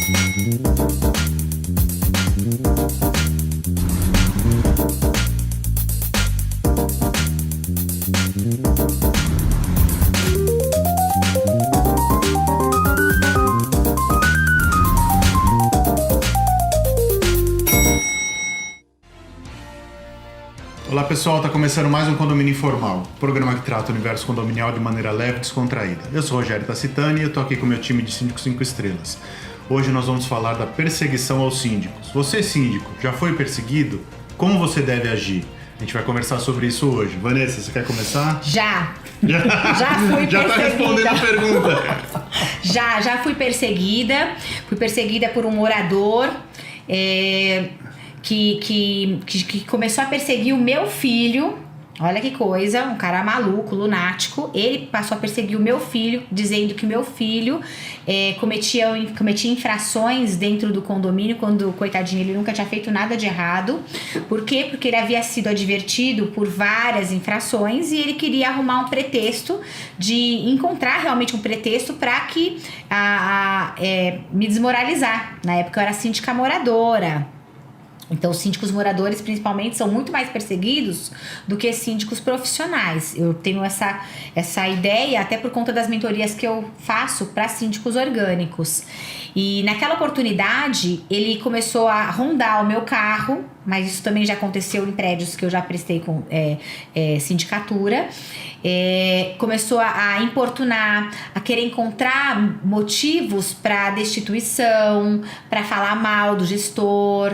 Olá pessoal, está começando mais um Condomínio Informal, programa que trata o universo condominial de maneira leve e descontraída. Eu sou o Rogério Tacitani e eu estou aqui com o meu time de síndicos 5 estrelas. Hoje nós vamos falar da perseguição aos síndicos. Você, síndico, já foi perseguido? Como você deve agir? A gente vai conversar sobre isso hoje. Vanessa, você quer começar? Já fui perseguida. Já está respondendo a pergunta. Já fui perseguida. Fui perseguida por um morador que começou a perseguir o meu filho. Olha que coisa, um cara maluco, lunático. Ele passou a perseguir o meu filho, dizendo que meu filho cometia infrações dentro do condomínio, quando, coitadinho, ele nunca tinha feito nada de errado. Por quê? Porque ele havia sido advertido por várias infrações e ele queria arrumar um pretexto, de encontrar realmente um pretexto para que me desmoralizar. Na época eu era síndica moradora. Então, os síndicos moradores, principalmente, são muito mais perseguidos do que síndicos profissionais. Eu tenho essa ideia até por conta das mentorias que eu faço para síndicos orgânicos. E naquela oportunidade, ele começou a rondar o meu carro, mas isso também já aconteceu em prédios que eu já prestei com sindicatura. Começou a importunar, a querer encontrar motivos para destituição, para falar mal do gestor,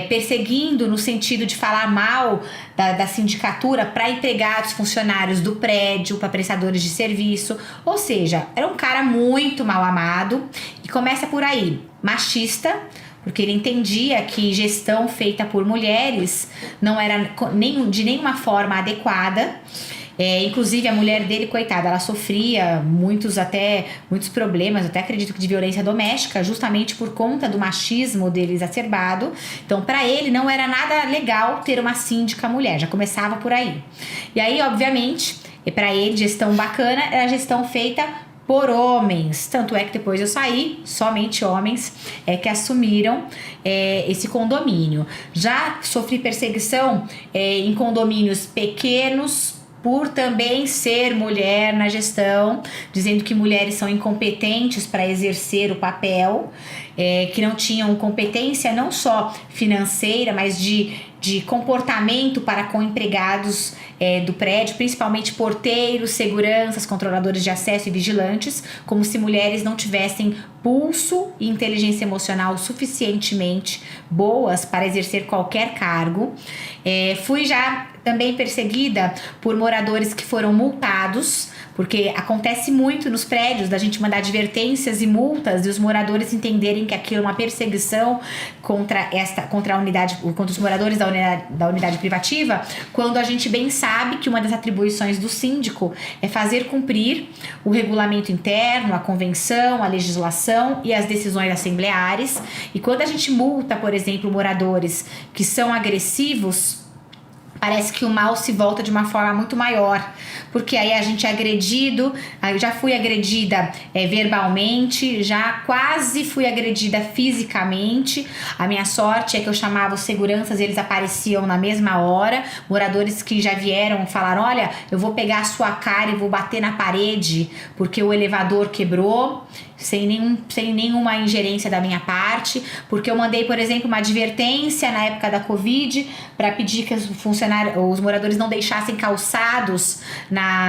perseguindo no sentido de falar mal da sindicatura para empregados, funcionários do prédio, para prestadores de serviço. Ou seja, era um cara muito mal amado. E começa por aí, machista, porque ele entendia que gestão feita por mulheres não era de nenhuma forma adequada. Inclusive a mulher dele, coitada, ela sofria muitos problemas, até acredito que de violência doméstica, justamente por conta do machismo dele exacerbado. Então, para ele não era nada legal ter uma síndica mulher, já começava por aí. E aí, obviamente, para ele, gestão bacana era a gestão feita por homens. Tanto é que depois eu saí, somente homens que assumiram esse condomínio. Já sofri perseguição em condomínios pequenos, por também ser mulher na gestão, dizendo que mulheres são incompetentes para exercer o papel, que não tinham competência não só financeira, mas de comportamento para com empregados do prédio, principalmente porteiros, seguranças, controladores de acesso e vigilantes, como se mulheres não tivessem pulso e inteligência emocional suficientemente boas para exercer qualquer cargo. Fui já também perseguida por moradores que foram multados, porque acontece muito nos prédios da gente mandar advertências e multas e os moradores entenderem que aquilo é uma perseguição contra os moradores da unidade privativa, quando a gente bem sabe que uma das atribuições do síndico é fazer cumprir o regulamento interno, a convenção, a legislação e as decisões assembleares. E quando a gente multa, por exemplo, moradores que são agressivos, parece que o mal se volta de uma forma muito maior, porque aí a gente é agredido. Eu já fui agredida verbalmente, já quase fui agredida fisicamente. A minha sorte é que eu chamava os seguranças e eles apareciam na mesma hora. Moradores que já vieram falaram: olha, eu vou pegar a sua cara e vou bater na parede porque o elevador quebrou. Sem nenhuma ingerência da minha parte, porque eu mandei, por exemplo, uma advertência na época da Covid para pedir que os moradores não deixassem calçados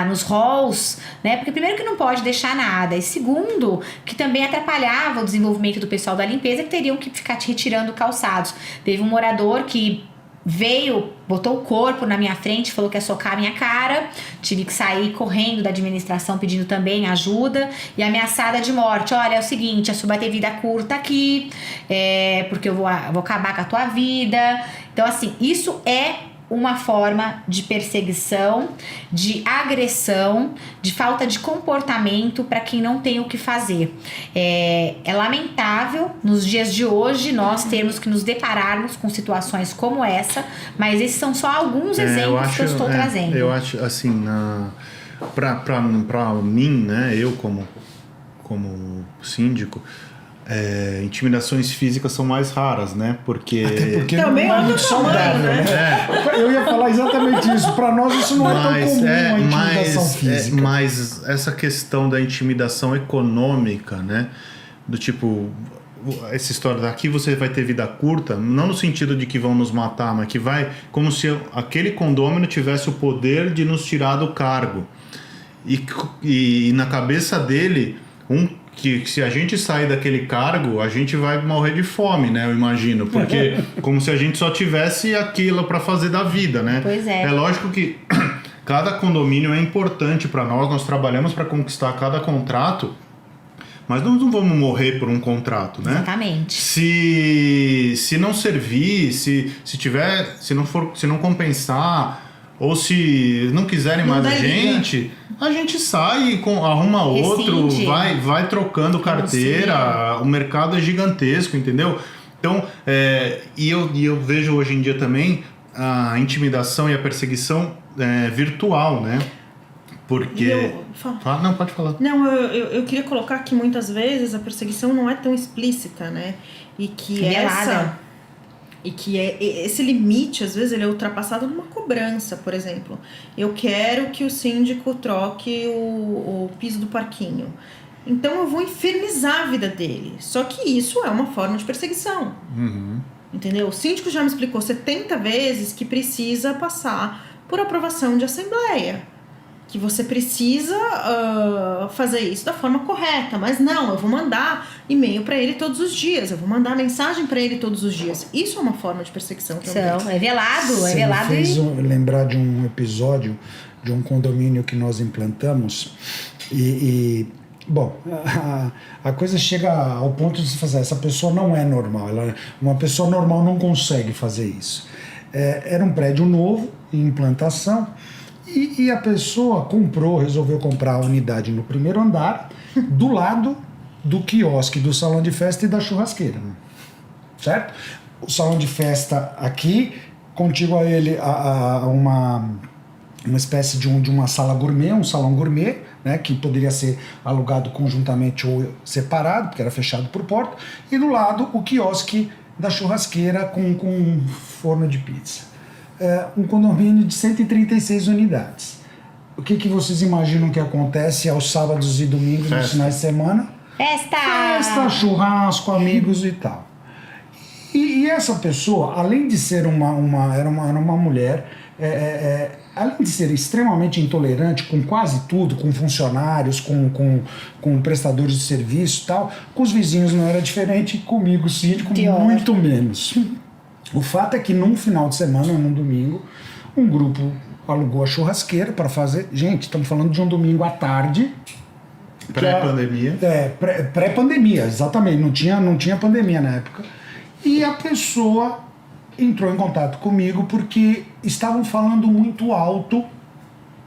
nos halls, né? Porque primeiro que não pode deixar nada, e segundo que também atrapalhava o desenvolvimento do pessoal da limpeza, que teriam que ficar retirando calçados. Teve um morador que veio, botou o corpo na minha frente, falou que ia socar a minha cara. Tive que sair correndo da administração pedindo também ajuda e ameaçada de morte. Olha, é o seguinte, a sua vai ter vida curta aqui, porque eu vou acabar com a tua vida. Então, assim, isso é uma forma de perseguição, de agressão, de falta de comportamento para quem não tem o que fazer. É lamentável nos dias de hoje nós termos que nos depararmos com situações como essa, mas esses são só alguns exemplos que eu estou trazendo. Eu acho assim, para mim, né, eu como síndico, intimidações físicas são mais raras, né? Porque também não é é muito outro tamanho, saudável, né? Eu ia falar exatamente isso. Para nós isso não é tão comum, a intimidação física. Mas essa questão da intimidação econômica, né? Do tipo, essa história daqui você vai ter vida curta, não no sentido de que vão nos matar, mas que vai como se aquele condômino tivesse o poder de nos tirar do cargo. E na cabeça dele, que se a gente sair daquele cargo, a gente vai morrer de fome, né? Eu imagino. Porque como se a gente só tivesse aquilo para fazer da vida, né? Pois é. É lógico que cada condomínio é importante para nós trabalhamos para conquistar cada contrato, mas nós não vamos morrer por um contrato, né? Exatamente. Se não servir, se não compensar, ou se não quiserem mais a gente sai, arruma outro, vai trocando carteira, o mercado é gigantesco, entendeu? Então, e eu vejo hoje em dia também a intimidação e a perseguição virtual, né? Porque... Não, pode falar. Não, eu queria colocar que muitas vezes a perseguição não é tão explícita, né? E que esse limite, às vezes, ele é ultrapassado numa cobrança, por exemplo. Eu quero que o síndico troque o piso do parquinho. Então eu vou infernizar a vida dele. Só que isso é uma forma de perseguição. Uhum. Entendeu? O síndico já me explicou 70 vezes que precisa passar por aprovação de assembleia. Que você precisa fazer isso da forma correta. Mas não, eu vou mandar e-mail para ele todos os dias. Eu vou mandar mensagem para ele todos os dias. Isso é uma forma de perseguição também. É velado, Você me fez lembrar de um episódio de um condomínio que nós implantamos bom, a coisa chega ao ponto de se fazer, essa pessoa não é normal, uma pessoa normal não consegue fazer isso. Era um prédio novo, em implantação, e a pessoa resolveu comprar a unidade no primeiro andar, do lado do quiosque, do salão de festa e da churrasqueira. Certo? O salão de festa aqui, contíguo a ele uma espécie de uma sala gourmet, um salão gourmet, né, que poderia ser alugado conjuntamente ou separado, porque era fechado por porta, e do lado o quiosque da churrasqueira com um forno de pizza. Um condomínio de 136 unidades. O que vocês imaginam que acontece aos sábados e domingos, nos finais de semana? Festa, churrasco, amigos e tal. E essa pessoa, além de ser era uma mulher, além de ser extremamente intolerante com quase tudo, com funcionários, com prestadores de serviço e tal, com os vizinhos não era diferente, comigo, síndico, muito menos. O fato é que num final de semana, num domingo, um grupo alugou a churrasqueira para fazer... Gente, estamos falando de um domingo à tarde. Pré-pandemia. Pré-pandemia, exatamente. Não tinha pandemia na época. E a pessoa entrou em contato comigo porque estavam falando muito alto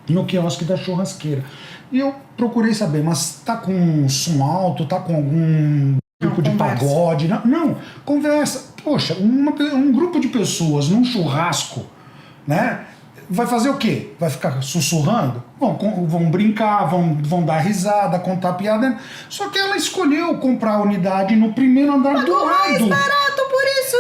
no quiosque da churrasqueira. E eu procurei saber, mas tá com som alto, tá com algum tipo de pagode? Não, conversa. Poxa, um grupo de pessoas num churrasco, né? Vai fazer o quê? Vai ficar sussurrando? Vão brincar, vão dar risada, contar piada. Só que ela escolheu comprar a unidade no primeiro andar do lado. Mais barato por isso!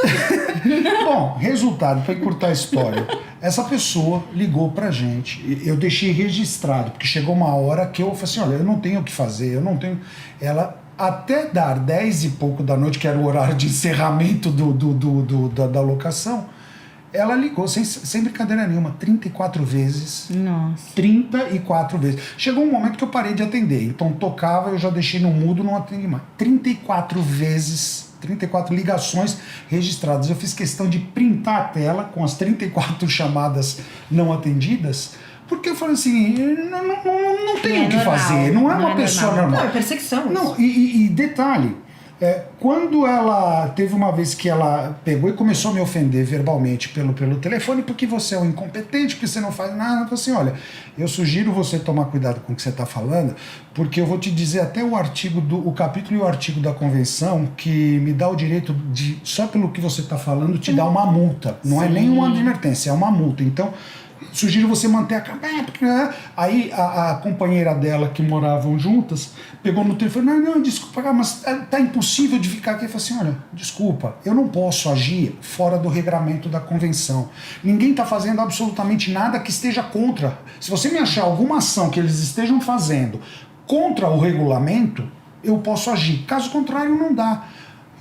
Bom, resultado, para encurtar a história. Essa pessoa ligou pra gente. Eu deixei registrado, porque chegou uma hora que eu falei assim, olha, eu não tenho o que fazer, eu não tenho... Ela, até dar 10 e pouco da noite, que era o horário de encerramento da locação, ela ligou, sem brincadeira nenhuma, 34 vezes. Nossa. 34 vezes. Chegou um momento que eu parei de atender. Então tocava, eu já deixei no mudo, não atendi mais. 34 vezes, 34 ligações registradas. Eu fiz questão de printar a tela com as 34 chamadas não atendidas, porque eu falei assim, não tem o que fazer. Não é uma pessoa normal. Não, é perseguição. Não, e detalhe, quando ela teve uma vez que ela pegou e começou a me ofender verbalmente pelo telefone, porque você é um incompetente, porque você não faz nada, eu falei assim, olha, eu sugiro você tomar cuidado com o que você está falando, porque eu vou te dizer até o capítulo e o artigo da convenção que me dá o direito de, só pelo que você está falando, te dar uma multa. Não é nem uma advertência, é uma multa. Então, sugiro você manter a cama. Aí a companheira dela, que moravam juntas, pegou no telefone, não, desculpa, mas tá impossível de ficar aqui. Eu falei assim, olha, desculpa, eu não posso agir fora do regramento da convenção. Ninguém tá fazendo absolutamente nada que esteja contra. Se você me achar alguma ação que eles estejam fazendo contra o regulamento, eu posso agir. Caso contrário, não dá.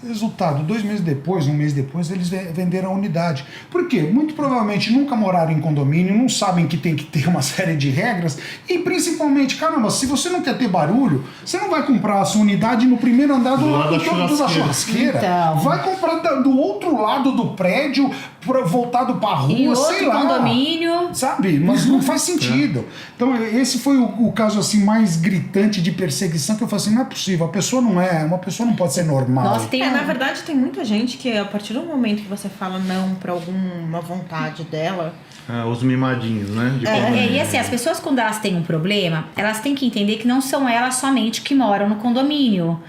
Resultado, 2 meses depois, 1 mês depois, eles venderam a unidade. Por quê? Muito provavelmente nunca moraram em condomínio, não sabem que tem que ter uma série de regras e principalmente, caramba, se você não quer ter barulho, você não vai comprar a sua unidade no primeiro andar do lado da churrasqueira. Então. Vai comprar do outro lado do prédio, voltado pra rua, E outro sei lá. condomínio. Sabe? Mas não faz sentido. Então, esse foi o caso assim mais gritante de perseguição que eu falei assim, não é possível, uma pessoa não pode ser normal. Nossa, tem Na verdade, tem muita gente que a partir do momento que você fala não pra alguma vontade dela... Os mimadinhos, né? E assim, as pessoas quando elas têm um problema, elas têm que entender que não são elas somente que moram no condomínio.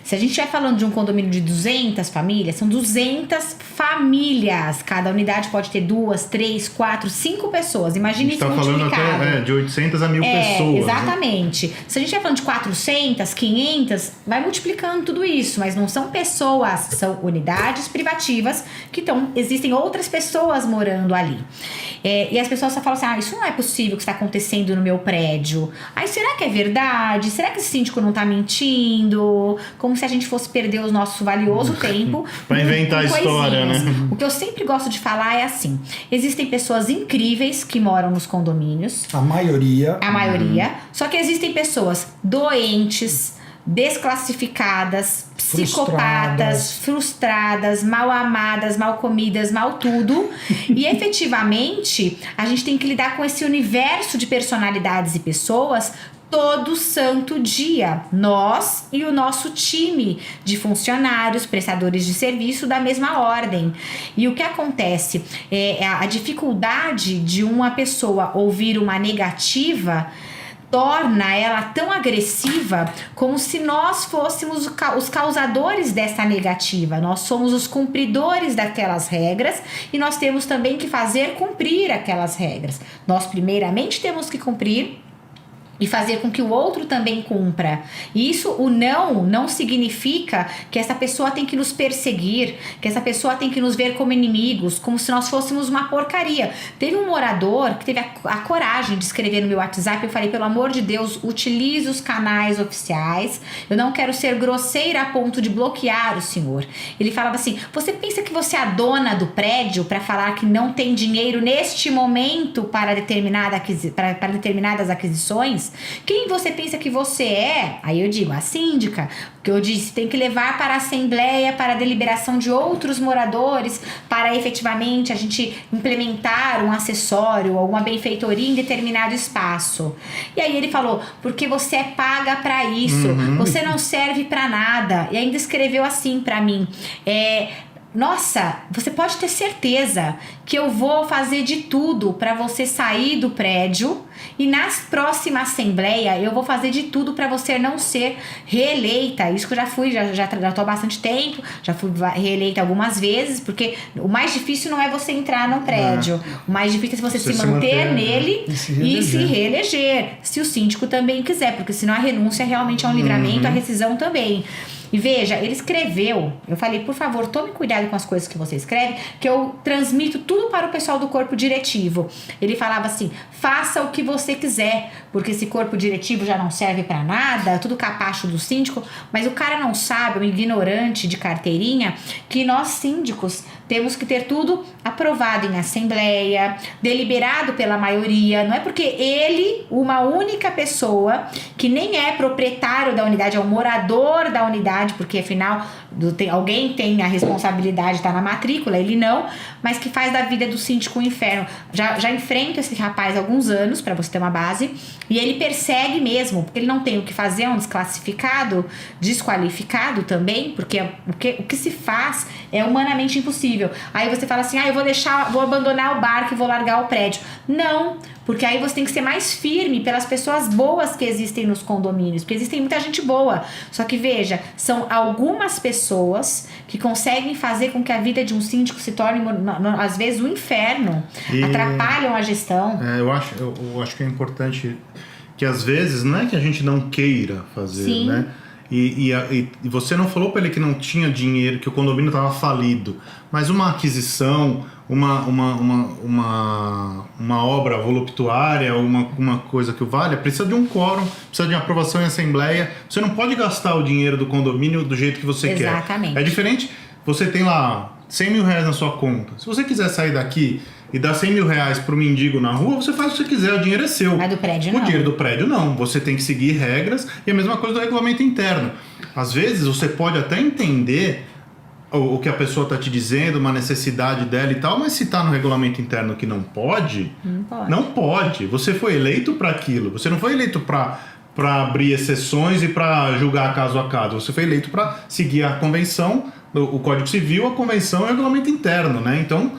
Se a gente estiver falando de um condomínio de 200 famílias, são 200 famílias. Cada unidade pode ter 2, 3, 4, 5 pessoas. Imagine isso multiplicado. A gente tá falando até de 800 a 1000 pessoas. Exatamente. Né? Se a gente estiver falando de 400, 500, vai multiplicando tudo isso. Mas não são pessoas, são unidades privativas que existem outras pessoas morando ali. E as pessoas só falam assim, isso não é possível que está acontecendo no meu prédio. Aí, será que é verdade? Será que esse síndico não está mentindo? Como se a gente fosse perder o nosso valioso tempo pra inventar a história, né? O que eu sempre gosto de falar é assim, existem pessoas incríveis que moram nos condomínios. A maioria. Só que existem pessoas doentes, desclassificadas, psicopatas, frustradas, mal amadas, mal comidas, mal tudo. E efetivamente a gente tem que lidar com esse universo de personalidades e pessoas todo santo dia, nós e o nosso time de funcionários, prestadores de serviço da mesma ordem. E o que acontece é a dificuldade de uma pessoa ouvir uma negativa torna ela tão agressiva como se nós fôssemos os causadores dessa negativa. Nós somos os cumpridores daquelas regras e nós temos também que fazer cumprir aquelas regras. Nós primeiramente temos que cumprir e fazer com que o outro também cumpra. E isso, o não significa que essa pessoa tem que nos perseguir, que essa pessoa tem que nos ver como inimigos, como se nós fôssemos uma porcaria. Teve um morador que teve a coragem de escrever no meu WhatsApp, eu falei, pelo amor de Deus, utilize os canais oficiais, eu não quero ser grosseira a ponto de bloquear o senhor. Ele falava assim, você pensa que você é a dona do prédio para falar que não tem dinheiro neste momento para determinadas aquisições? Quem você pensa que você é? Aí eu digo, a síndica, porque eu disse, tem que levar para a assembleia, para a deliberação de outros moradores, para efetivamente a gente implementar um acessório, alguma benfeitoria em determinado espaço. E aí ele falou, porque você é paga para isso, você não serve para nada. E ainda escreveu assim para mim, nossa, você pode ter certeza que eu vou fazer de tudo para você sair do prédio e na próxima assembleia eu vou fazer de tudo para você não ser reeleita. Isso que eu já fui, já tô há bastante tempo, já fui reeleita algumas vezes, porque o mais difícil não é você entrar no prédio, o mais difícil é você se manter nele e se reeleger, se o síndico também quiser, porque senão a renúncia realmente é um livramento, a rescisão também. E veja, ele escreveu, eu falei, por favor, tome cuidado com as coisas que você escreve, que eu transmito tudo para o pessoal do corpo diretivo. Ele falava assim, faça o que você quiser, porque esse corpo diretivo já não serve para nada, tudo capacho do síndico, mas o cara não sabe, um ignorante de carteirinha, que nós síndicos temos que ter tudo aprovado em assembleia, deliberado pela maioria, não é porque ele, uma única pessoa, que nem é proprietário da unidade, é um morador da unidade, porque afinal alguém tem a responsabilidade de estar na matrícula, ele não, mas que faz da vida do síndico um inferno. Já enfrento esse rapaz há alguns anos, para você ter uma base, e ele persegue mesmo, porque ele não tem o que fazer, é um desqualificado também, porque o que se faz é humanamente impossível. Aí você fala assim, eu vou abandonar o barco e vou largar o prédio. Não, Porque aí você tem que ser mais firme pelas pessoas boas que existem nos condomínios, porque existe muita gente boa. Só que veja, são algumas pessoas que conseguem fazer com que a vida de um síndico se torne, às vezes, um inferno. Atrapalham a gestão. Eu acho que é importante que às vezes não é que a gente não queira fazer, Sim. né? E você não falou para ele que não tinha dinheiro, que o condomínio estava falido, mas uma aquisição, uma obra voluptuária, uma coisa que valha, precisa de um quórum, precisa de aprovação em assembleia. Você não pode gastar o dinheiro do condomínio do jeito que você quer. Exatamente. É diferente, você tem lá 100 mil reais na sua conta. Se você quiser sair daqui e dar 100 mil reais pro mendigo na rua, você faz o que você quiser, o dinheiro é seu. Mas do prédio não. O dinheiro do prédio não, você tem que seguir regras, e a mesma coisa do regulamento interno. Às vezes você pode até entender o que a pessoa está te dizendo, uma necessidade dela e tal, mas se está no regulamento interno que não pode, não pode. Você foi eleito para aquilo, você não foi eleito para abrir exceções e para julgar caso a caso, você foi eleito para seguir a convenção, o Código Civil, a convenção e o regulamento interno, né? Então,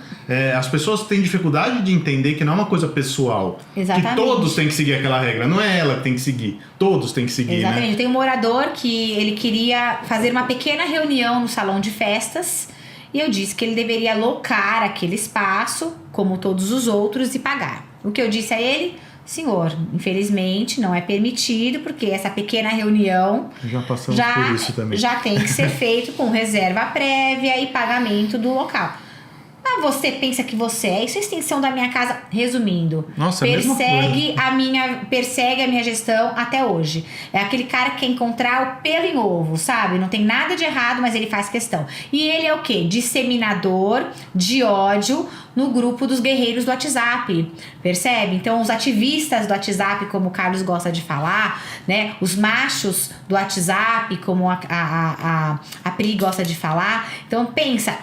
as pessoas têm dificuldade de entender que não é uma coisa pessoal. Exatamente. Que todos têm que seguir aquela regra. Não é ela que tem que seguir. Todos têm que seguir, Exatamente. né? Tem um morador que ele queria fazer uma pequena reunião no salão de festas e eu disse que ele deveria alocar aquele espaço, como todos os outros, e pagar. O que eu disse a ele... Senhor, infelizmente não é permitido, porque essa pequena reunião já passamos por isso também. Já tem que ser feito com reserva prévia e pagamento do local. Ah, você pensa que você é? Isso é extensão da minha casa. Resumindo, nossa, persegue a minha gestão até hoje. É aquele cara que quer encontrar o pelo em ovo, sabe? Não tem nada de errado, mas ele faz questão. E ele é o quê? Disseminador de ódio no grupo dos guerreiros do WhatsApp, percebe? Então, os ativistas do WhatsApp, como o Carlos gosta de falar, né? Os machos do WhatsApp, como a Pri gosta de falar. Então, pensa,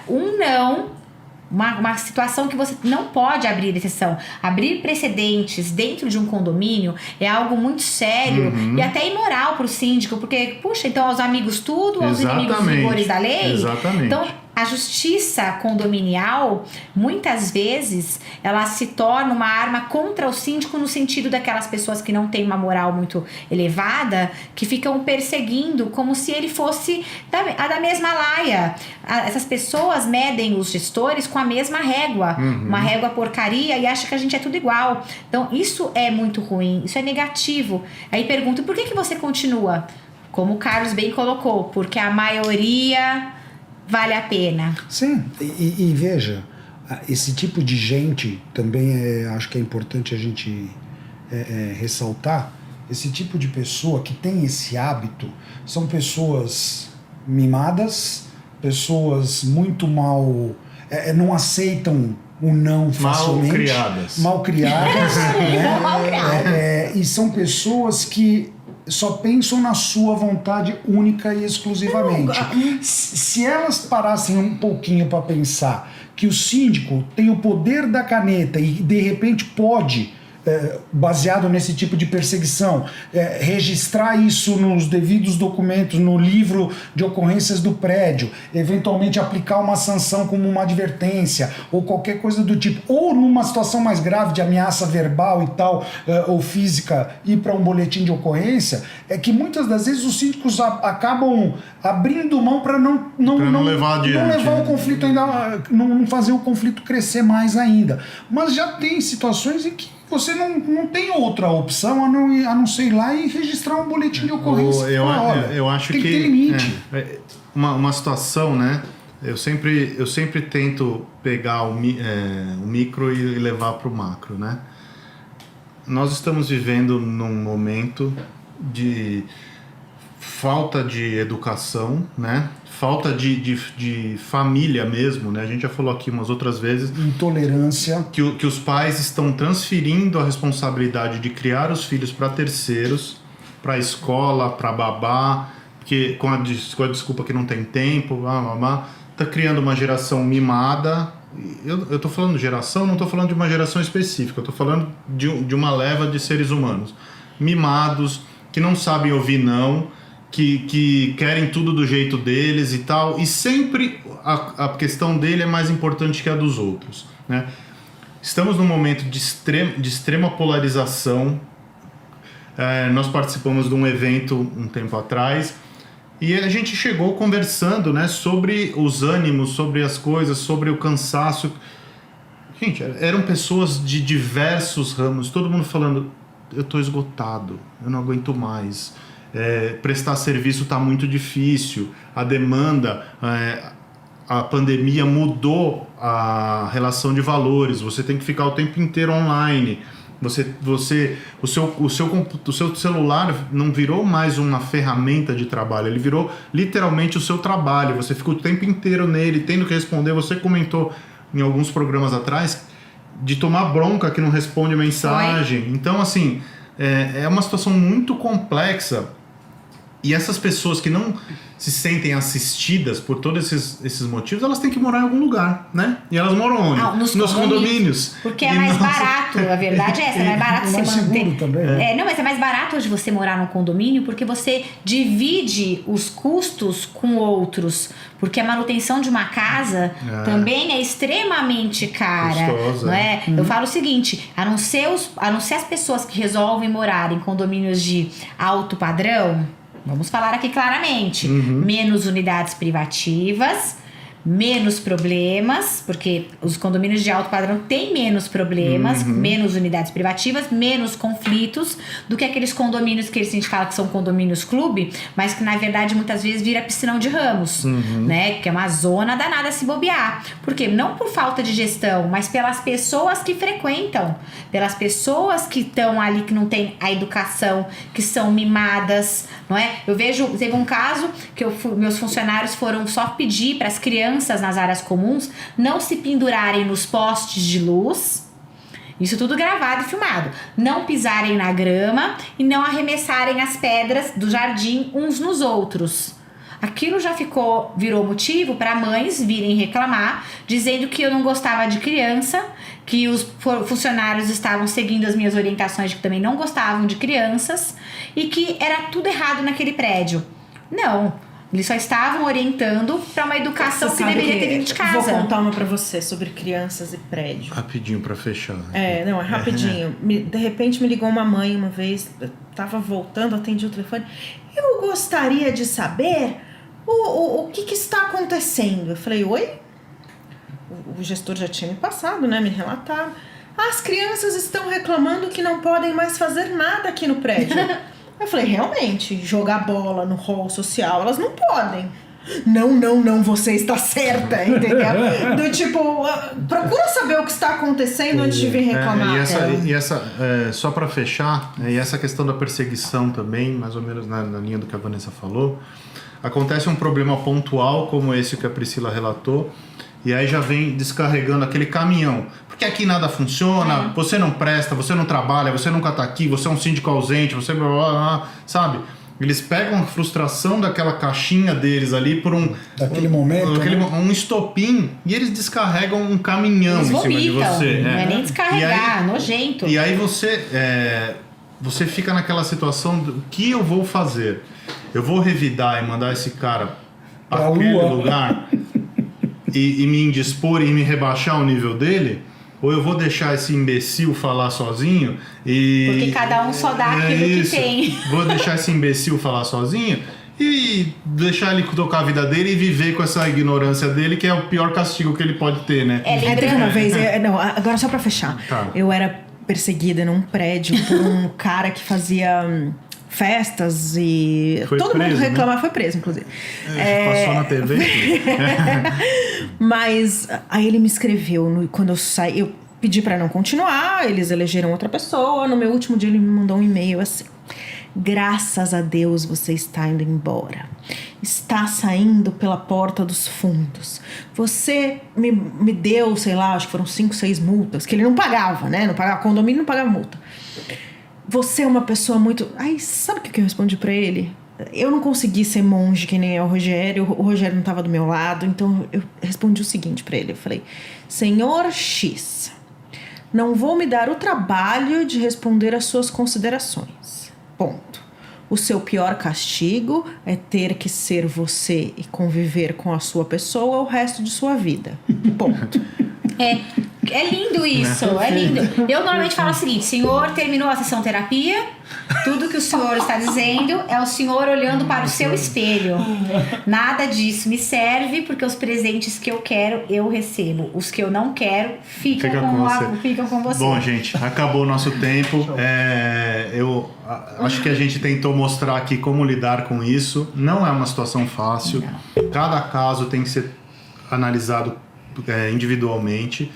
uma situação que você não pode abrir exceção. Abrir precedentes dentro de um condomínio é algo muito sério e até imoral para o síndico, porque, puxa, então aos amigos tudo, aos inimigos os rigores da lei. Exatamente. Então, a justiça condominial, muitas vezes, ela se torna uma arma contra o síndico no sentido daquelas pessoas que não têm uma moral muito elevada, que ficam perseguindo como se ele fosse da mesma laia. Essas pessoas medem os gestores com a mesma régua, uma régua porcaria, e acham que a gente é tudo igual. Então, isso é muito ruim, isso é negativo. Aí pergunto, por que você continua? Como o Carlos bem colocou, porque a maioria... vale a pena. Sim, e veja, esse tipo de gente também acho que é importante a gente ressaltar. Esse tipo de pessoa que tem esse hábito são pessoas mimadas, pessoas muito não aceitam o não facilmente. Mal criadas. E são pessoas que só pensam na sua vontade única e exclusivamente. Se elas parassem um pouquinho para pensar que o síndico tem o poder da caneta e de repente pode, baseado nesse tipo de perseguição, registrar isso nos devidos documentos, no livro de ocorrências do prédio, eventualmente aplicar uma sanção como uma advertência ou qualquer coisa do tipo, ou numa situação mais grave de ameaça verbal e tal, ou física, ir para um boletim de ocorrência, é que muitas das vezes os síndicos acabam abrindo mão para não levar o conflito ainda, não fazer o conflito crescer mais ainda. Mas já tem situações em que você não tem outra opção a não ser ir lá e registrar um boletim de ocorrência. Eu acho que ter limite. Uma situação, né? Eu sempre tento pegar o micro e levar para o macro, né? Nós estamos vivendo num momento de falta de educação, né? Falta de família mesmo, né? A gente já falou aqui umas outras vezes. Intolerância. Que os pais estão transferindo a responsabilidade de criar os filhos para terceiros, para a escola, para babá, que com a desculpa que não tem tempo, tá criando uma geração mimada. Eu tô falando geração, não tô falando de uma geração específica, eu tô falando de uma leva de seres humanos mimados, que não sabem ouvir não, que querem tudo do jeito deles e tal, e sempre a questão dele é mais importante que a dos outros, né? estamos num momento de extrema polarização. Nós participamos de um evento um tempo atrás e a gente chegou conversando, né, sobre os ânimos, sobre as coisas, sobre o cansaço. Gente, eram pessoas de diversos ramos, todo mundo falando, eu estou esgotado, eu não aguento mais, prestar serviço está muito difícil, a demanda, a pandemia mudou a relação de valores, você tem que ficar o tempo inteiro online. O seu celular não virou mais uma ferramenta de trabalho, ele virou literalmente o seu trabalho. Você fica o tempo inteiro nele, tendo que responder. Você comentou em alguns programas atrás de tomar bronca que não responde mensagem. Então, assim, é uma situação muito complexa. E essas pessoas que não se sentem assistidas por todos esses motivos, elas têm que morar em algum lugar, né? E elas moram onde? Nos condomínios. Porque é mais barato, a verdade é essa, é mais barato você manter. Também. Não, mas é mais barato hoje você morar num condomínio porque você divide os custos com outros. Porque a manutenção de uma casa também é extremamente cara. Custosa, não é? Eu falo o seguinte, a não ser as pessoas que resolvem morar em condomínios de alto padrão, vamos falar aqui claramente, menos unidades privativas, menos problemas, porque os condomínios de alto padrão têm menos problemas, menos unidades privativas, menos conflitos do que aqueles condomínios que a gente fala que são condomínios clube, mas que na verdade muitas vezes vira piscinão de ramos, né? Que é uma zona danada a se bobear. Por quê? Não por falta de gestão, mas pelas pessoas que frequentam, pelas pessoas que estão ali, que não têm a educação, que são mimadas, não é? Eu vejo, teve um caso que meus funcionários foram só pedir para as crianças nas áreas comuns não se pendurarem nos postes de luz, isso tudo gravado e filmado, não pisarem na grama e não arremessarem as pedras do jardim uns nos outros. Aquilo já virou motivo para mães virem reclamar, dizendo que eu não gostava de criança, que os funcionários estavam seguindo as minhas orientações de que também não gostavam de crianças e que era tudo errado naquele prédio. Não, eles só estavam orientando para uma educação que deveria ter vindo de casa. Vou contar uma para você sobre crianças e prédio. Rapidinho para fechar. É rapidinho. De repente me ligou uma mãe uma vez, eu tava voltando, atendi o telefone. Eu gostaria de saber o que está acontecendo. Eu falei, oi? O gestor já tinha me passado, né? Me relatado. As crianças estão reclamando que não podem mais fazer nada aqui no prédio. Eu falei, realmente, jogar bola no hall social, elas não podem. Não, você está certa, entendeu? Do tipo, procura saber o que está acontecendo antes de vir reclamar. Só para fechar, e essa questão da perseguição também, mais ou menos na linha do que a Vanessa falou, acontece um problema pontual como esse que a Priscila relatou, e aí já vem descarregando aquele caminhão. Porque aqui nada funciona, você não presta, você não trabalha, você nunca tá aqui, você é um síndico ausente, você blá, blá, blá, sabe? Eles pegam a frustração daquela caixinha deles ali por daquele momento, um estopim, e eles descarregam um caminhão em cima de você. Não é nem descarregar, nojento. E aí você fica naquela situação do que eu vou fazer? Eu vou revidar e mandar esse cara para aquele lugar e me indispor e me rebaixar o nível dele? Ou eu vou deixar esse imbecil falar sozinho e... Porque cada um só dá aquilo que tem. Vou deixar esse imbecil falar sozinho e deixar ele tocar a vida dele e viver com essa ignorância dele, que é o pior castigo que ele pode ter, né? Teve uma vez... agora só pra fechar. Tá. Eu era perseguida num prédio por um cara que fazia... festas e foi todo preso, mundo reclamava, né? Foi preso, inclusive. Passou na TV. Mas aí ele me escreveu, quando eu saí, eu pedi pra não continuar, eles elegeram outra pessoa, no meu último dia ele me mandou um e-mail assim: graças a Deus você está indo embora, está saindo pela porta dos fundos, você me deu, sei lá, acho que foram 5, 6 multas, que ele não pagava, né, não pagava condomínio, não pagava multa. Você é uma pessoa muito... Ai, sabe o que eu respondi pra ele? Eu não consegui ser monge que nem é o Rogério não estava do meu lado, então eu respondi o seguinte pra ele, eu falei: Senhor X, não vou me dar o trabalho de responder às suas considerações. Ponto. O seu pior castigo é ter que ser você e conviver com a sua pessoa o resto de sua vida. Ponto. É lindo isso, é lindo. Eu normalmente falo o seguinte: Senhor, terminou a sessão terapia, tudo que o Senhor está dizendo é o Senhor olhando para o seu espelho. Nada disso me serve, porque os presentes que eu quero, eu recebo. Os que eu não quero, ficam com você. Bom, gente, acabou o nosso tempo. Eu acho que a gente tentou mostrar aqui como lidar com isso. Não é uma situação fácil. Não. Cada caso tem que ser analisado individualmente.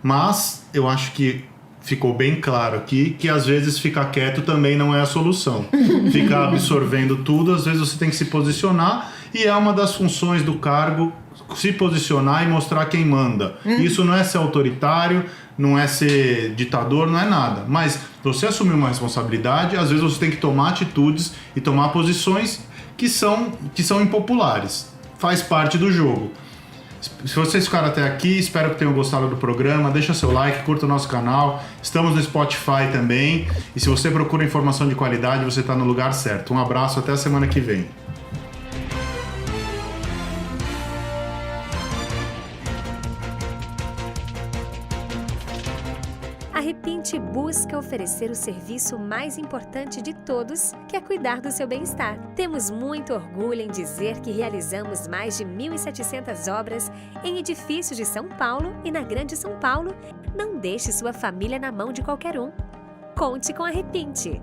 Mas eu acho que ficou bem claro aqui que às vezes ficar quieto também não é a solução. Ficar absorvendo tudo, às vezes você tem que se posicionar, e é uma das funções do cargo se posicionar e mostrar quem manda. Isso não é ser autoritário, não é ser ditador, não é nada. Mas você assumir uma responsabilidade, às vezes você tem que tomar atitudes e tomar posições que são impopulares. Faz parte do jogo. Se vocês ficaram até aqui, espero que tenham gostado do programa. Deixa seu like, curta o nosso canal. Estamos no Spotify também. E se você procura informação de qualidade, você está no lugar certo. Um abraço, até a semana que vem. A Repinte busca oferecer o serviço mais importante de todos, que é cuidar do seu bem-estar. Temos muito orgulho em dizer que realizamos mais de 1.700 obras em edifícios de São Paulo e na Grande São Paulo. Não deixe sua família na mão de qualquer um. Conte com a Repinte.